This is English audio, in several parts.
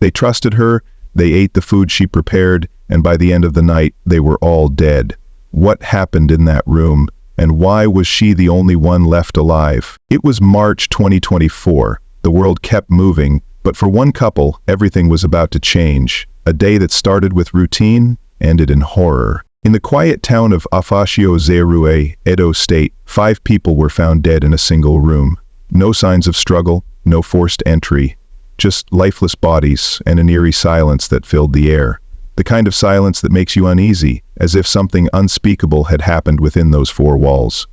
They trusted her, they ate the food she prepared, and by the end of the night, they were all dead. What happened in that room, and why was she the only one left alive? It was March 2024. The world kept moving, but for one couple, everything was about to change. A day that started with routine, ended in horror. In the quiet town of Afashio-Zerue, Edo State, 5 people were found dead in a single room. No signs of struggle, no forced entry. Just lifeless bodies and an eerie silence that filled the air. The kind of silence that makes you uneasy, as if something unspeakable had happened within those 4 walls.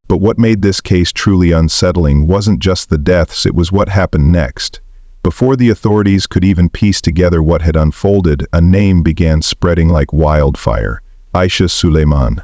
But what made this case truly unsettling wasn't just the deaths, it was what happened next. Before the authorities could even piece together what had unfolded, a name began spreading like wildfire. Aisha Suleiman.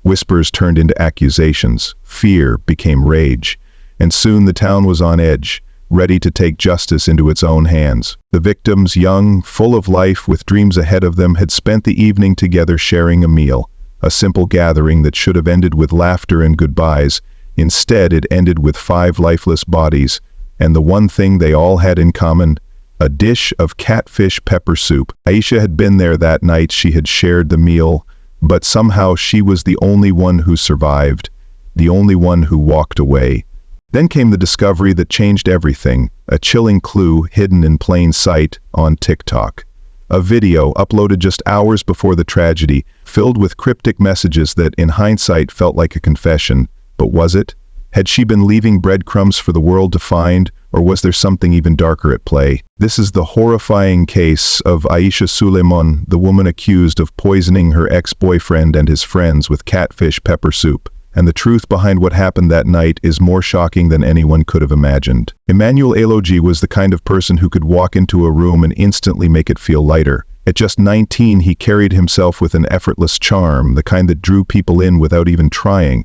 Whispers turned into accusations, fear became rage, and soon the town was on edge, ready to take justice into its own hands. The victims, young, full of life, with dreams ahead of them, had spent the evening together sharing a meal, a simple gathering that should have ended with laughter and goodbyes. Instead, it ended with 5 lifeless bodies, and the one thing they all had in common, a dish of catfish pepper soup. Aisha had been there that night, she had shared the meal, but somehow she was the only one who survived, the only one who walked away. Then came the discovery that changed everything, a chilling clue hidden in plain sight on TikTok. A video uploaded just hours before the tragedy, filled with cryptic messages that in hindsight felt like a confession. But was it? Had she been leaving breadcrumbs for the world to find, or was there something even darker at play? This is the horrifying case of Aisha Suleiman, the woman accused of poisoning her ex-boyfriend and his friends with catfish pepper soup. And the truth behind what happened that night is more shocking than anyone could have imagined. Emmanuel Elogi was the kind of person who could walk into a room and instantly make it feel lighter. At just 19, he carried himself with an effortless charm, the kind that drew people in without even trying.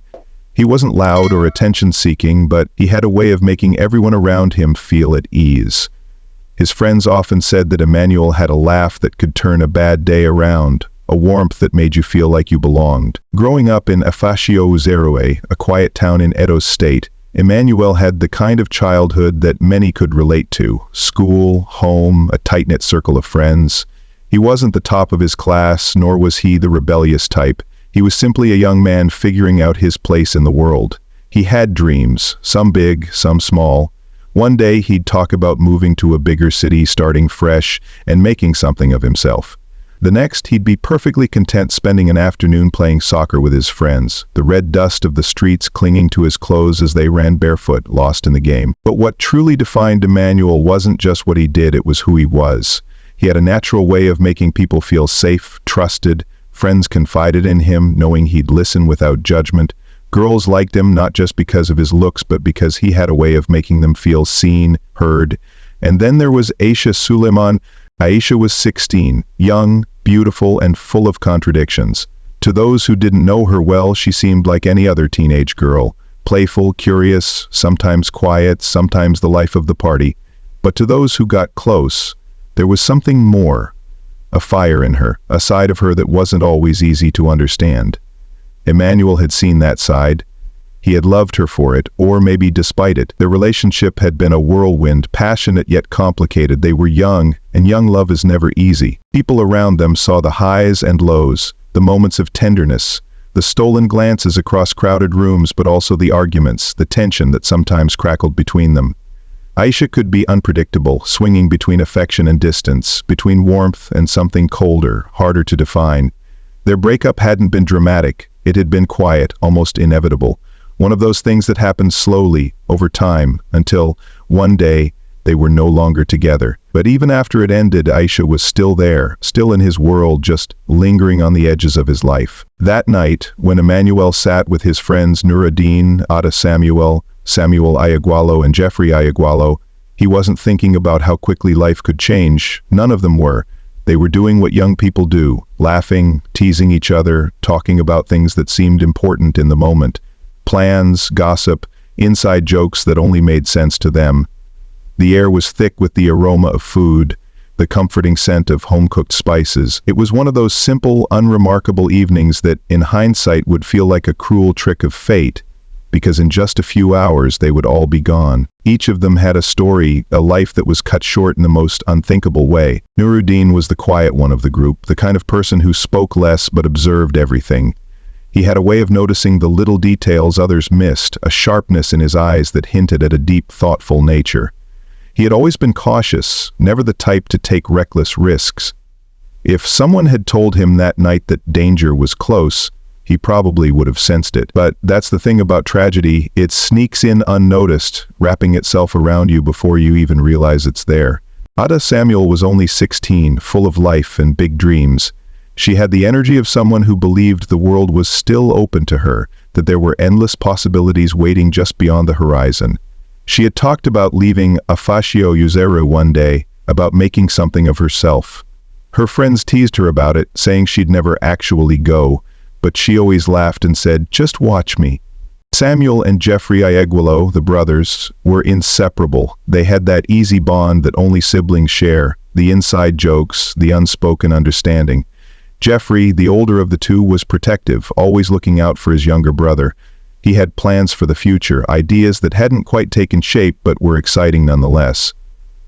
He wasn't loud or attention-seeking, but he had a way of making everyone around him feel at ease. His friends often said that Emmanuel had a laugh that could turn a bad day around, a warmth that made you feel like you belonged. Growing up in Afashio-Zerue, a quiet town in Edo State, Emmanuel had the kind of childhood that many could relate to. School, home, a tight-knit circle of friends. He wasn't the top of his class, nor was he the rebellious type. He was simply a young man figuring out his place in the world. He had dreams, some big, some small. One day he'd talk about moving to a bigger city, starting fresh, and making something of himself. The next, he'd be perfectly content spending an afternoon playing soccer with his friends, the red dust of the streets clinging to his clothes as they ran barefoot, lost in the game. But what truly defined Emmanuel wasn't just what he did, it was who he was. He had a natural way of making people feel safe, trusted. Friends confided in him, knowing he'd listen without judgment. Girls liked him not just because of his looks, but because he had a way of making them feel seen, heard. And then there was Aisha Suleiman. Aisha was 16, young, beautiful, and full of contradictions. To those who didn't know her well, she seemed like any other teenage girl, playful, curious, sometimes quiet, sometimes the life of the party. But to those who got close, there was something more. A fire in her, a side of her that wasn't always easy to understand. Emmanuel had seen that side. He had loved her for it, or maybe despite it. Their relationship had been a whirlwind, passionate yet complicated. They were young, and young love is never easy. People around them saw the highs and lows, the moments of tenderness, the stolen glances across crowded rooms, but also the arguments, the tension that sometimes crackled between them. Aisha could be unpredictable, swinging between affection and distance, between warmth and something colder, harder to define. Their breakup hadn't been dramatic. It had been quiet, almost inevitable. One of those things that happened slowly, over time, until, one day, they were no longer together. But even after it ended, Aisha was still there, still in his world, just lingering on the edges of his life. That night, when Emmanuel sat with his friends Nuruddin, Ada Samuel Ayagualo, and Jeffrey Ayagualo, he wasn't thinking about how quickly life could change. None of them were. They were doing what young people do, laughing, teasing each other, talking about things that seemed important in the moment. Plans, gossip, inside jokes that only made sense to them. The air was thick with the aroma of food, the comforting scent of home-cooked spices. It was one of those simple, unremarkable evenings that, in hindsight, would feel like a cruel trick of fate. because in just a few hours they would all be gone. Each of them had a story, a life that was cut short in the most unthinkable way. Nuruddin was the quiet one of the group, the kind of person who spoke less but observed everything. He had a way of noticing the little details others missed, a sharpness in his eyes that hinted at a deep, thoughtful nature. He had always been cautious, never the type to take reckless risks. If someone had told him that night that danger was close, he probably would have sensed it. But that's the thing about tragedy, it sneaks in unnoticed, wrapping itself around you before you even realize it's there. Ada Samuel was only 16, full of life and big dreams. She had the energy of someone who believed the world was still open to her, that there were endless possibilities waiting just beyond the horizon. She had talked about leaving Afasio Uzeru one day, about making something of herself. Her friends teased her about it, saying she'd never actually go, but she always laughed and said, "Just watch me." Samuel and Jeffrey Iaguilo, the brothers, were inseparable. They had that easy bond that only siblings share, the inside jokes, the unspoken understanding. Jeffrey, the older of the two, was protective, always looking out for his younger brother. He had plans for the future, ideas that hadn't quite taken shape but were exciting nonetheless.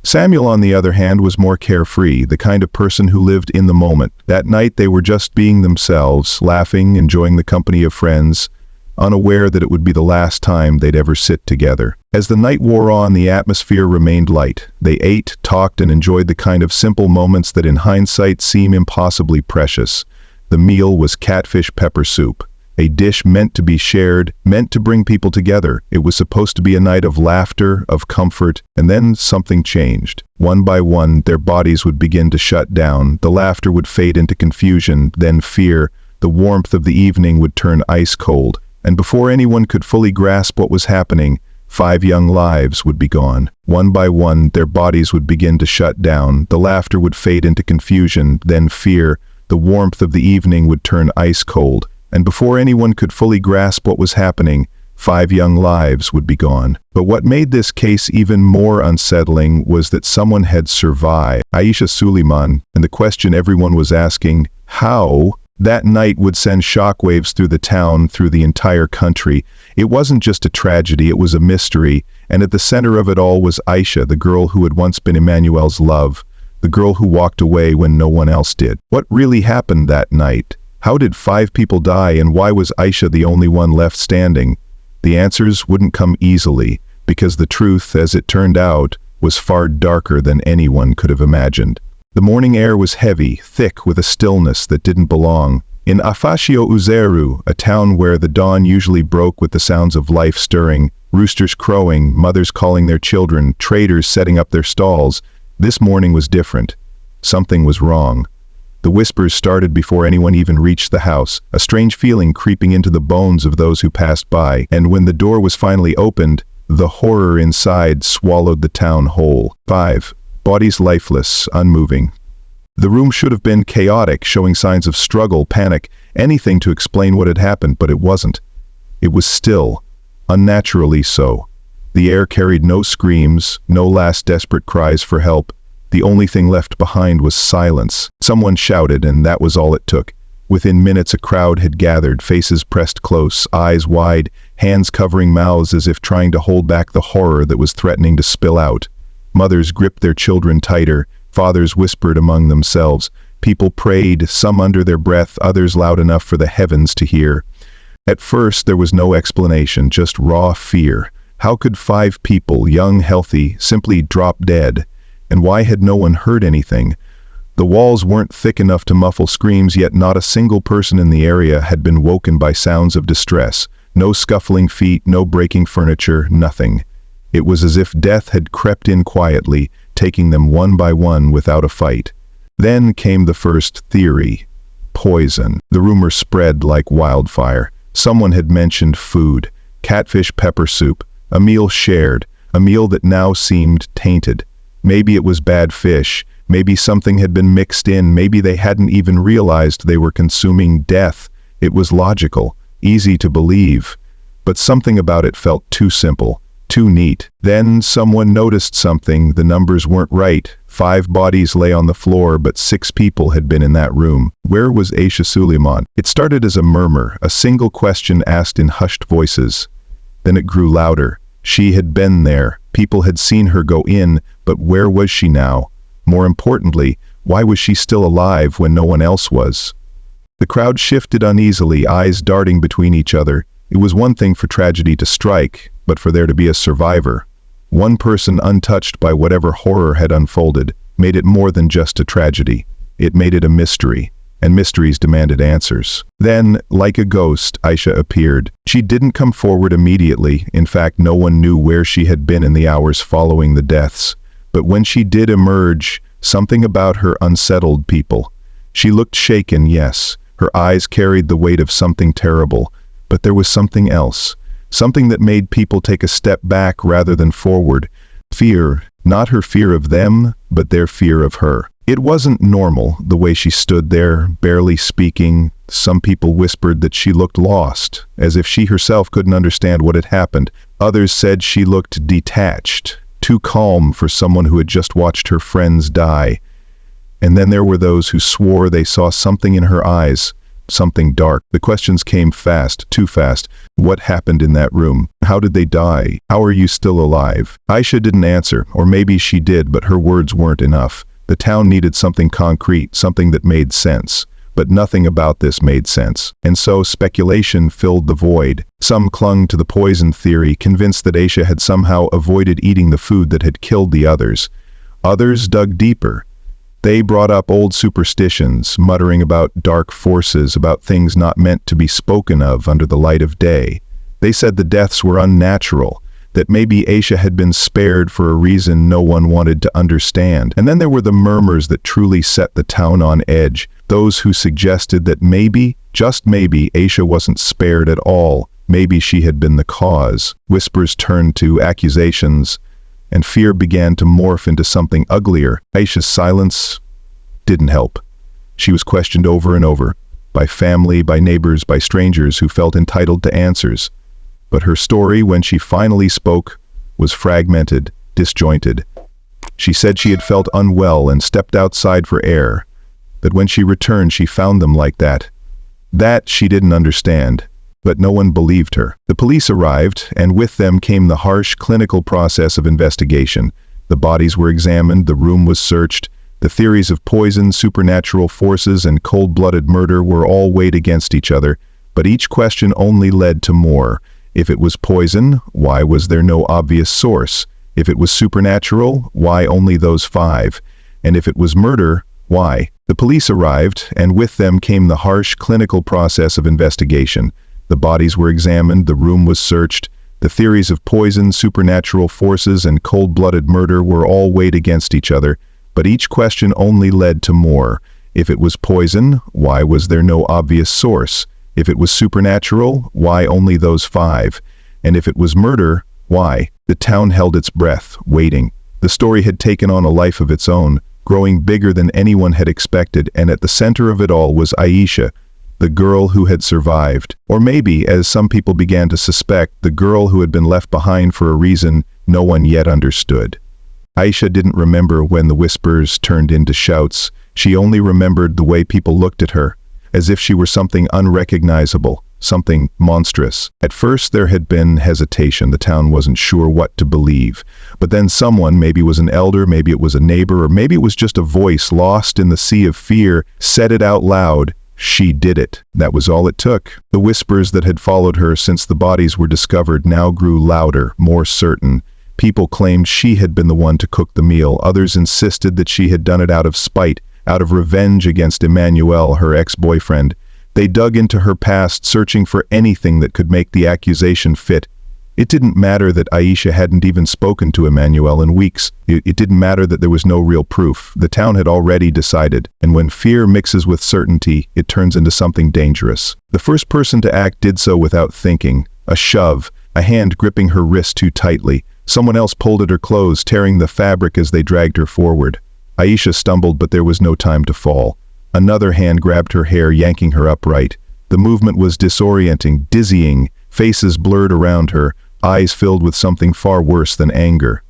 Samuel, on the other hand, was more carefree, the kind of person who lived in the moment. That night they were just being themselves, laughing, enjoying the company of friends, unaware that it would be the last time they'd ever sit together. As the night wore on, the atmosphere remained light. They ate, talked, and enjoyed the kind of simple moments that in hindsight seem impossibly precious. The meal was catfish pepper soup, a dish meant to be shared, meant to bring people together. It was supposed to be a night of laughter, of comfort, and then something changed. One by one, their bodies would begin to shut down. The laughter would fade into confusion, then fear. The warmth of the evening would turn ice cold. And before anyone could fully grasp what was happening, 5 young lives would be gone. One by one, their bodies would begin to shut down. The laughter would fade into confusion, then fear. The warmth of the evening would turn ice cold. And before anyone could fully grasp what was happening, 5 young lives would be gone. But what made this case even more unsettling was that someone had survived. Aisha Suleiman, and the question everyone was asking, how? That night would send shockwaves through the town, through the entire country. It wasn't just a tragedy, it was a mystery, and at the center of it all was Aisha, the girl who had once been Emmanuel's love, the girl who walked away when no one else did. What really happened that night? How did 5 people die, and why was Aisha the only one left standing? The answers wouldn't come easily, because the truth, as it turned out, was far darker than anyone could have imagined. The morning air was heavy, thick with a stillness that didn't belong. In Afasio Uzeru, a town where the dawn usually broke with the sounds of life stirring, roosters crowing, mothers calling their children, traders setting up their stalls, this morning was different. Something was wrong. The whispers started before anyone even reached the house, a strange feeling creeping into the bones of those who passed by, and when the door was finally opened, the horror inside swallowed the town whole. 5. Bodies lifeless, unmoving. The room should have been chaotic, showing signs of struggle, panic, anything to explain what had happened, but it wasn't. It was still, unnaturally so. The air carried no screams, no last desperate cries for help. The only thing left behind was silence. Someone shouted, and that was all it took. Within minutes a crowd had gathered, faces pressed close, eyes wide, hands covering mouths as if trying to hold back the horror that was threatening to spill out. Mothers gripped their children tighter, fathers whispered among themselves. People prayed, some under their breath, others loud enough for the heavens to hear. At first there was no explanation, just raw fear. How could 5 people, young, healthy, simply drop dead? And why had no one heard anything? The walls weren't thick enough to muffle screams, yet not a single person in the area had been woken by sounds of distress. No scuffling feet, no breaking furniture, nothing. It was as if death had crept in quietly, taking them one by one without a fight. Then came the first theory. Poison. The rumor spread like wildfire. Someone had mentioned food. Catfish pepper soup. A meal shared. A meal that now seemed tainted. Maybe it was bad fish. Maybe something had been mixed in. Maybe they hadn't even realized they were consuming death. It was logical, easy to believe. But something about it felt too simple. Too neat. Then someone noticed something. The numbers weren't right. 5 bodies lay on the floor, but 6 people had been in that room. Where was Aisha Suleiman? It started as a murmur, a single question asked in hushed voices. Then it grew louder. She had been there. People had seen her go in, but where was she now? More importantly, why was she still alive when no one else was? The crowd shifted uneasily, eyes darting between each other. It was one thing for tragedy to strike, but for there to be a survivor. One person untouched by whatever horror had unfolded made it more than just a tragedy. It made it a mystery, and mysteries demanded answers. Then, like a ghost, Aisha appeared. She didn't come forward immediately. In fact, no one knew where she had been in the hours following the deaths. But when she did emerge, something about her unsettled people. She looked shaken, yes. Her eyes carried the weight of something terrible. But there was something else. Something that made people take a step back rather than forward. Fear, not her fear of them, but their fear of her. It wasn't normal, the way she stood there, barely speaking. Some people whispered that she looked lost, as if she herself couldn't understand what had happened. Others said she looked detached, too calm for someone who had just watched her friends die. And then there were those who swore they saw something in her eyes, something dark. The questions came fast, too fast. What happened in that room? How did they die? How are you still alive? Aisha didn't answer, or maybe she did, but her words weren't enough. The town needed something concrete, something that made sense. But nothing about this made sense. And so speculation filled the void. Some clung to the poison theory, convinced that Aisha had somehow avoided eating the food that had killed the others. Others dug deeper. They brought up old superstitions, muttering about dark forces, about things not meant to be spoken of under the light of day. They said the deaths were unnatural, that maybe Aisha had been spared for a reason no one wanted to understand. And then there were the murmurs that truly set the town on edge, those who suggested that maybe, just maybe, Aisha wasn't spared at all. Maybe she had been the cause. Whispers turned to accusations, and fear began to morph into something uglier. Aisha's silence didn't help. She was questioned over and over, by family, by neighbors, by strangers who felt entitled to answers. But her story, when she finally spoke, was fragmented, disjointed. She said she had felt unwell and stepped outside for air, that when she returned she found them like that. That she didn't understand. But no one believed her. The police arrived, and with them came the harsh clinical process of investigation. The bodies were examined, the room was searched. The theories of poison, supernatural forces, and cold-blooded murder were all weighed against each other, but each question only led to more. If it was poison, why was there no obvious source? If it was supernatural, why only those 5? And if it was murder, why? The police arrived, and with them came the harsh clinical process of investigation. The bodies were examined, the room was searched. The theories of poison, supernatural forces, and cold-blooded murder were all weighed against each other, but each question only led to more. If it was poison, why was there no obvious source? If it was supernatural, why only those 5? And if it was murder, why? The town held its breath, waiting. The story had taken on a life of its own, growing bigger than anyone had expected, and at the center of it all was Aisha, the girl who had survived. Or maybe, as some people began to suspect, the girl who had been left behind for a reason no one yet understood. Aisha didn't remember when the whispers turned into shouts. She only remembered the way people looked at her, as if she were something unrecognizable, something monstrous. At first there had been hesitation. The town wasn't sure what to believe. But then someone, maybe it was an elder, maybe it was a neighbor, or maybe it was just a voice lost in the sea of fear, said it out loud. She did it. That was all it took. The whispers that had followed her since the bodies were discovered now grew louder, more certain. People claimed she had been the one to cook the meal. Others insisted that she had done it out of spite, out of revenge against Emmanuel, her ex-boyfriend. They dug into her past, searching for anything that could make the accusation fit. It didn't matter that Aisha hadn't even spoken to Emmanuel in weeks. It didn't matter that there was no real proof. The town had already decided, and when fear mixes with certainty, it turns into something dangerous. The first person to act did so without thinking. A shove, a hand gripping her wrist too tightly. Someone else pulled at her clothes, tearing the fabric as they dragged her forward. Aisha stumbled, but there was no time to fall. Another hand grabbed her hair, yanking her upright. The movement was disorienting, dizzying, faces blurred around her, eyes filled with something far worse than anger.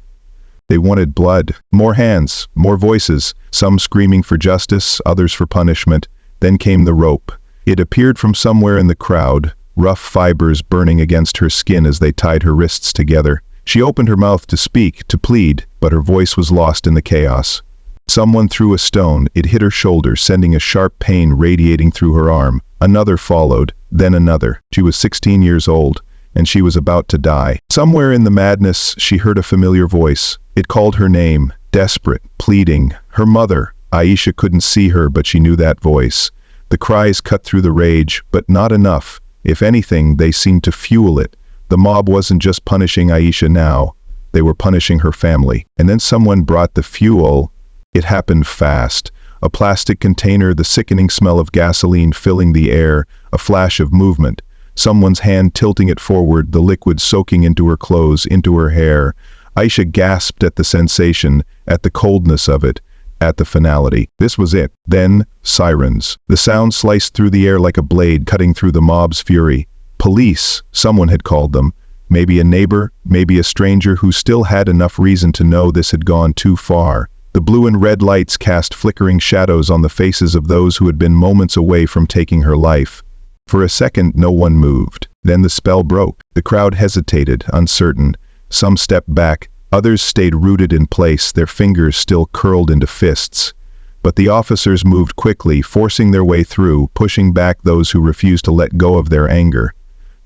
They wanted blood. More hands, more voices, some screaming for justice, others for punishment. Then came the rope. It appeared from somewhere in the crowd, rough fibers burning against her skin as they tied her wrists together. She opened her mouth to speak, to plead, but her voice was lost in the chaos. Someone threw a stone. It hit her shoulder, sending a sharp pain radiating through her arm. Another followed, then another. She was 16 years old, and she was about to die. Somewhere in the madness, she heard a familiar voice. It called her name, desperate, pleading. Her mother. Aisha couldn't see her, but she knew that voice. The cries cut through the rage, but not enough. If anything, they seemed to fuel it. The mob wasn't just punishing Aisha now. They were punishing her family. And then someone brought the fuel. It happened fast. A plastic container, the sickening smell of gasoline filling the air, a flash of movement. Someone's hand tilting it forward, the liquid soaking into her clothes, into her hair. Aisha gasped at the sensation, at the coldness of it, at the finality. This was it. Then, sirens. The sound sliced through the air like a blade cutting through the mob's fury. Police, someone had called them. Maybe a neighbor, maybe a stranger who still had enough reason to know this had gone too far. The blue and red lights cast flickering shadows on the faces of those who had been moments away from taking her life. For a second, no one moved. Then the spell broke. The crowd hesitated, uncertain. Some stepped back. Others stayed rooted in place, their fingers still curled into fists. But the officers moved quickly, forcing their way through, pushing back those who refused to let go of their anger.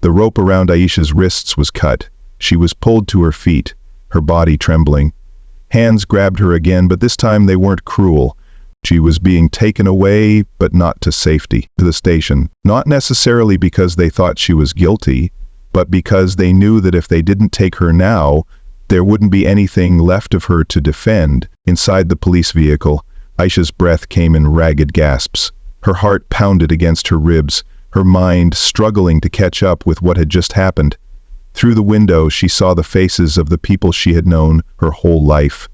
The rope around Aisha's wrists was cut. She was pulled to her feet, her body trembling. Hands grabbed her again, but this time they weren't cruel. She was being taken away, but not to safety, to the station. Not necessarily because they thought she was guilty, but because they knew that if they didn't take her now, there wouldn't be anything left of her to defend. Inside the police vehicle, Aisha's breath came in ragged gasps. Her heart pounded against her ribs, her mind struggling to catch up with what had just happened. Through the window, she saw the faces of the people she had known her whole life.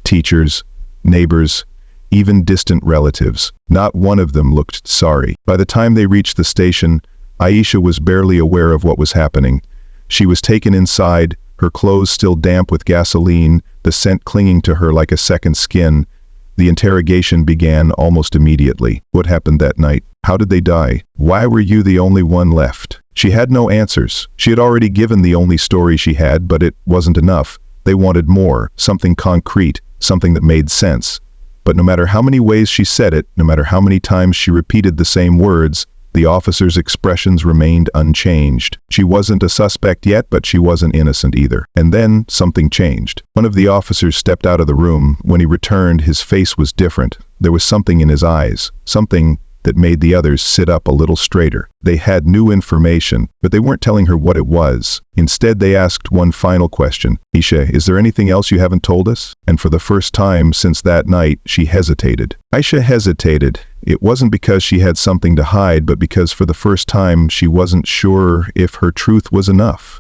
Teachers, neighbors, even distant relatives. Not one of them looked sorry. By the time they reached the station, Aisha was barely aware of what was happening. She was taken inside, her clothes still damp with gasoline, the scent clinging to her like a second skin. The interrogation began almost immediately. What happened that night? How did they die? Why were you the only one left? She had no answers. She had already given the only story she had, but it wasn't enough. They wanted more, something concrete, something that made sense. But no matter how many ways she said it, no matter how many times she repeated the same words, the officer's expressions remained unchanged. She wasn't a suspect yet, but she wasn't innocent either. And then something changed. One of the officers stepped out of the room. When he returned, his face was different. There was something in his eyes, something that made the others sit up a little straighter. They had new information, but they weren't telling her what it was. Instead, they asked one final question. Aisha, is there anything else you haven't told us? And for the first time since that night, she hesitated. Aisha hesitated. It wasn't because she had something to hide, but because for the first time she wasn't sure if her truth was enough.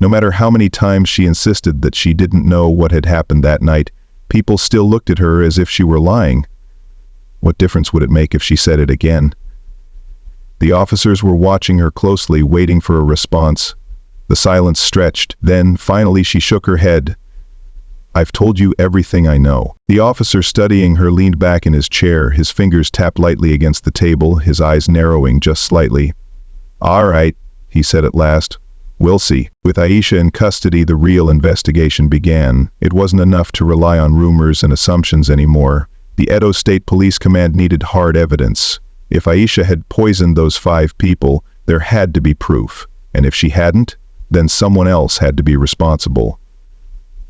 No matter how many times she insisted that she didn't know what had happened that night, people still looked at her as if she were lying. What difference would it make if she said it again? The officers were watching her closely, waiting for a response. The silence stretched. Then, finally, she shook her head. I've told you everything I know. The officer studying her leaned back in his chair, his fingers tapped lightly against the table, his eyes narrowing just slightly. All right, he said at last. We'll see. With Aisha in custody, the real investigation began. It wasn't enough to rely on rumors and assumptions anymore. The Edo State Police Command needed hard evidence. If Aisha had poisoned those 5 people, there had to be proof. And if she hadn't, then someone else had to be responsible.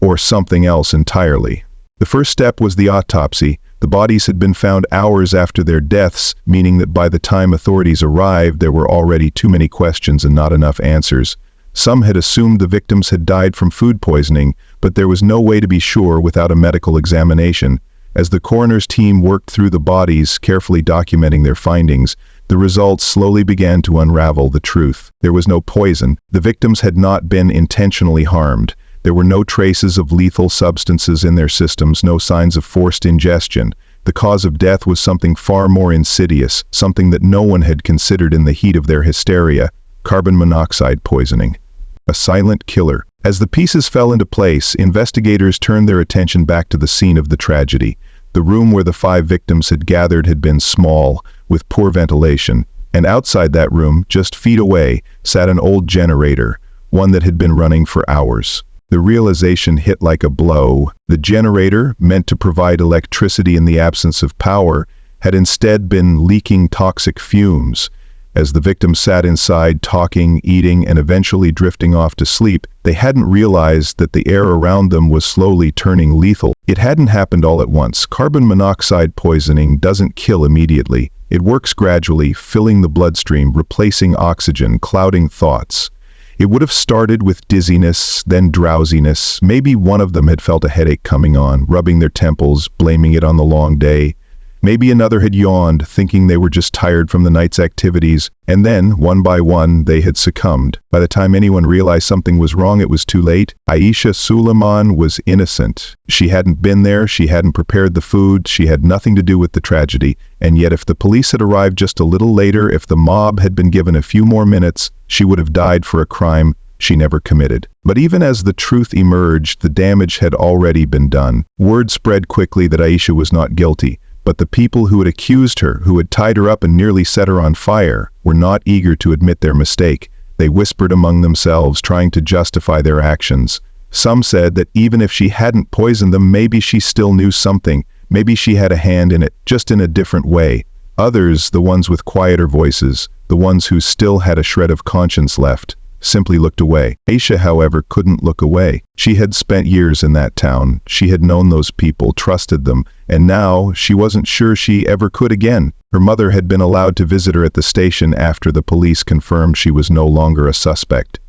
Or something else entirely. The first step was the autopsy. The bodies had been found hours after their deaths, meaning that by the time authorities arrived, there were already too many questions and not enough answers. Some had assumed the victims had died from food poisoning, but there was no way to be sure without a medical examination. As the coroner's team worked through the bodies, carefully documenting their findings, the results slowly began to unravel the truth. There was no poison. The victims had not been intentionally harmed. There were no traces of lethal substances in their systems, no signs of forced ingestion. The cause of death was something far more insidious, something that no one had considered in the heat of their hysteria: carbon monoxide poisoning. A silent killer. As the pieces fell into place, investigators turned their attention back to the scene of the tragedy. The room where the 5 victims had gathered had been small, with poor ventilation, And outside that room, just feet away, sat an old generator, one that had been running for hours. The realization hit like a blow. The generator, meant to provide electricity in the absence of power, had instead been leaking toxic fumes. As the victim sat inside, talking, eating, and eventually drifting off to sleep, they hadn't realized that the air around them was slowly turning lethal. It hadn't happened all at once. Carbon monoxide poisoning doesn't kill immediately. It works gradually, filling the bloodstream, replacing oxygen, clouding thoughts. It would have started with dizziness, then drowsiness. Maybe one of them had felt a headache coming on, rubbing their temples, blaming it on the long day. Maybe another had yawned, thinking they were just tired from the night's activities, and then, one by one, they had succumbed. By the time anyone realized something was wrong, it was too late. Aisha Suleiman was innocent. She hadn't been there, she hadn't prepared the food, she had nothing to do with the tragedy, and yet if the police had arrived just a little later, if the mob had been given a few more minutes, she would have died for a crime she never committed. But even as the truth emerged, the damage had already been done. Word spread quickly that Aisha was not guilty. But the people who had accused her, who had tied her up and nearly set her on fire, were not eager to admit their mistake. They whispered among themselves, trying to justify their actions. Some said that even if she hadn't poisoned them, maybe she still knew something. Maybe she had a hand in it, just in a different way. Others, the ones with quieter voices, the ones who still had a shred of conscience left, simply looked away. Aisha, however, couldn't look away. She had spent years in that town. She had known those people, trusted them, and now she wasn't sure she ever could again. Her mother had been allowed to visit her at the station after the police confirmed she was no longer a suspect.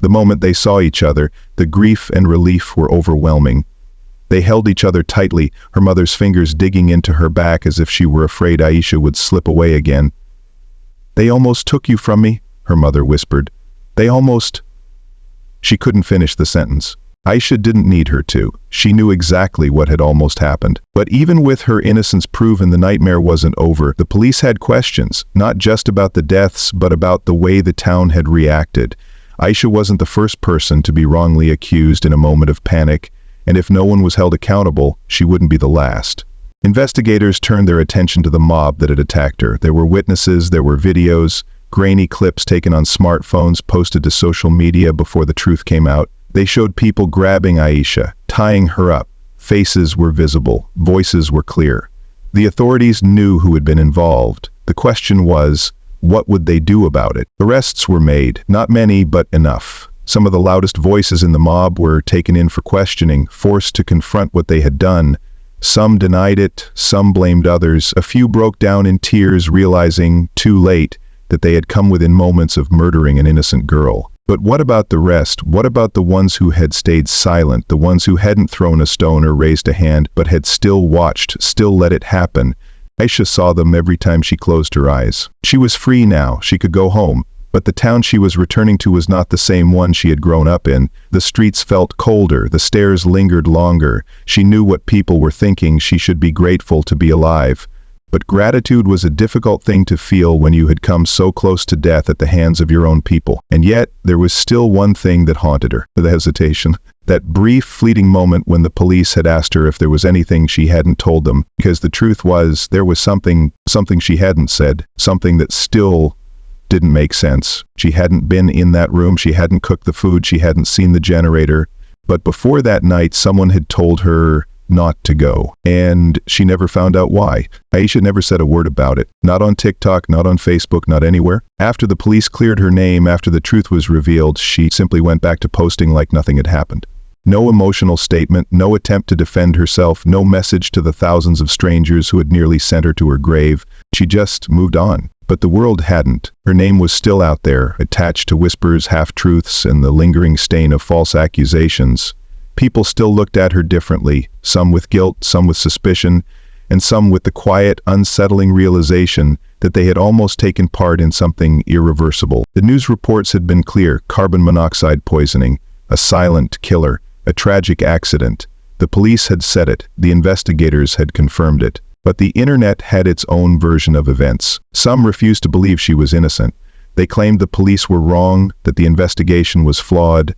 The moment they saw each other, the grief and relief were overwhelming. They held each other tightly, her mother's fingers digging into her back as if she were afraid Aisha would slip away again. "They almost took you from me," her mother whispered. "They almost—" She couldn't finish the sentence. Aisha didn't need her to. She knew exactly what had almost happened. But even with her innocence proven, the nightmare wasn't over. The police had questions, not just about the deaths, but about the way the town had reacted. Aisha wasn't the first person to be wrongly accused in a moment of panic, and if no one was held accountable, she wouldn't be the last. Investigators turned their attention to the mob that had attacked her. There were witnesses, there were videos, grainy clips taken on smartphones posted to social media before the truth came out. They showed people grabbing Aisha, tying her up. Faces were visible, voices were clear. The authorities knew who had been involved. The question was, what would they do about it? Arrests were made, not many, but enough. Some of the loudest voices in the mob were taken in for questioning, forced to confront what they had done. Some denied it, some blamed others. A few broke down in tears, realizing, too late, that they had come within moments of murdering an innocent girl. But what about the rest? What about the ones who had stayed silent, the ones who hadn't thrown a stone or raised a hand, but had still watched, still let it happen? Aisha saw them every time she closed her eyes. She was free now, she could go home. But the town she was returning to was not the same one she had grown up in. The streets felt colder, the stairs lingered longer. She knew what people were thinking. She should be grateful to be alive. But gratitude was a difficult thing to feel when you had come so close to death at the hands of your own people. And yet, there was still one thing that haunted her, the hesitation. That brief, fleeting moment when the police had asked her if there was anything she hadn't told them. Because the truth was, there was something she hadn't said, something that still didn't make sense. She hadn't been in that room, she hadn't cooked the food, she hadn't seen the generator. But before that night, someone had told her not to go, and she never found out why. Aisha never said a word about it. Not on TikTok, not on Facebook, not anywhere. After the police cleared her name, after the truth was revealed, she simply went back to posting like nothing had happened. No emotional statement, no attempt to defend herself, no message to the thousands of strangers who had nearly sent her to her grave. She just moved on. But the world hadn't. Her name was still out there, attached to whispers, half-truths, and the lingering stain of false accusations. People still looked at her differently, some with guilt, some with suspicion, and some with the quiet, unsettling realization that they had almost taken part in something irreversible. The news reports had been clear: carbon monoxide poisoning, a silent killer, a tragic accident. The police had said it, the investigators had confirmed it. But the internet had its own version of events. Some refused to believe she was innocent. They claimed the police were wrong, that the investigation was flawed,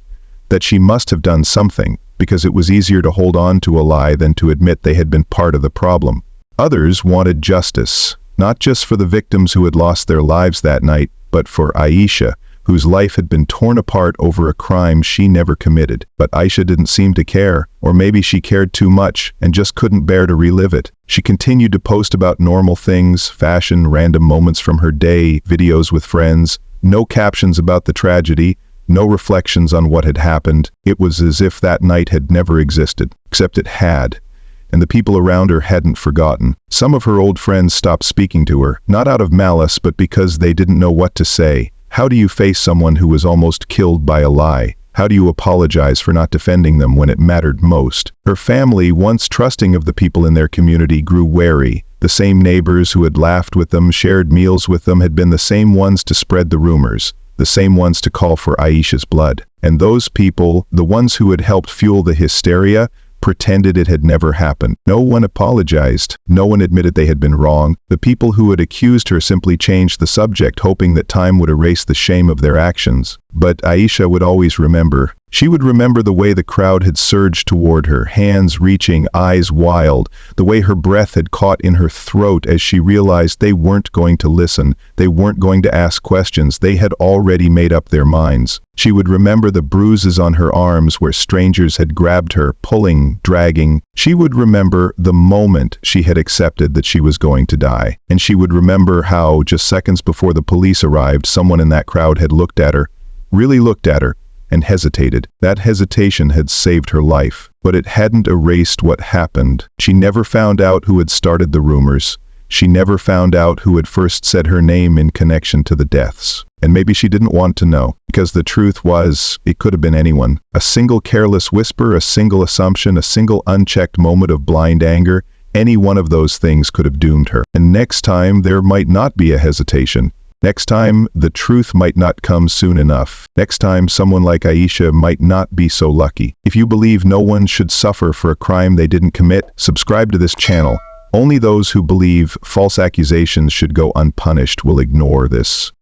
that she must have done something, because it was easier to hold on to a lie than to admit they had been part of the problem. Others wanted justice. not just for the victims who had lost their lives that night, but for Aisha, whose life had been torn apart over a crime she never committed. But Aisha didn't seem to care, or maybe she cared too much and just couldn't bear to relive it. She continued to post about normal things, fashion, random moments from her day, videos with friends, no captions about the tragedy, no reflections on what had happened. It was as if that night had never existed, except it had. And the people around her hadn't forgotten. Some of her old friends stopped speaking to her, not out of malice, but because they didn't know what to say. How do you face someone who was almost killed by a lie? How do you apologize for not defending them when it mattered most? Her family, once trusting of the people in their community, grew wary. The same neighbors who had laughed with them, shared meals with them, had been the same ones to spread the rumors, the same ones to call for Aisha's blood. And those people, the ones who had helped fuel the hysteria, pretended it had never happened. No one apologized. No one admitted they had been wrong. The people who had accused her simply changed the subject, hoping that time would erase the shame of their actions. But Aisha would always remember. She would remember the way the crowd had surged toward her, hands reaching, eyes wild, the way her breath had caught in her throat as she realized they weren't going to listen, they weren't going to ask questions, they had already made up their minds. She would remember the bruises on her arms where strangers had grabbed her, pulling, dragging. She would remember the moment she had accepted that she was going to die. And she would remember how, just seconds before the police arrived, someone in that crowd had looked at her, really looked at her, and hesitated. That hesitation had saved her life, but it hadn't erased what happened. She never found out who had started the rumors. She never found out who had first said her name in connection to the deaths. And maybe she didn't want to know, because the truth was, it could have been anyone. A single careless whisper, a single assumption, a single unchecked moment of blind anger, any one of those things could have doomed her. And next time, there might not be a hesitation. Next time, the truth might not come soon enough. Next time, someone like Aisha might not be so lucky. If you believe no one should suffer for a crime they didn't commit, subscribe to this channel. Only those who believe false accusations should go unpunished will ignore this.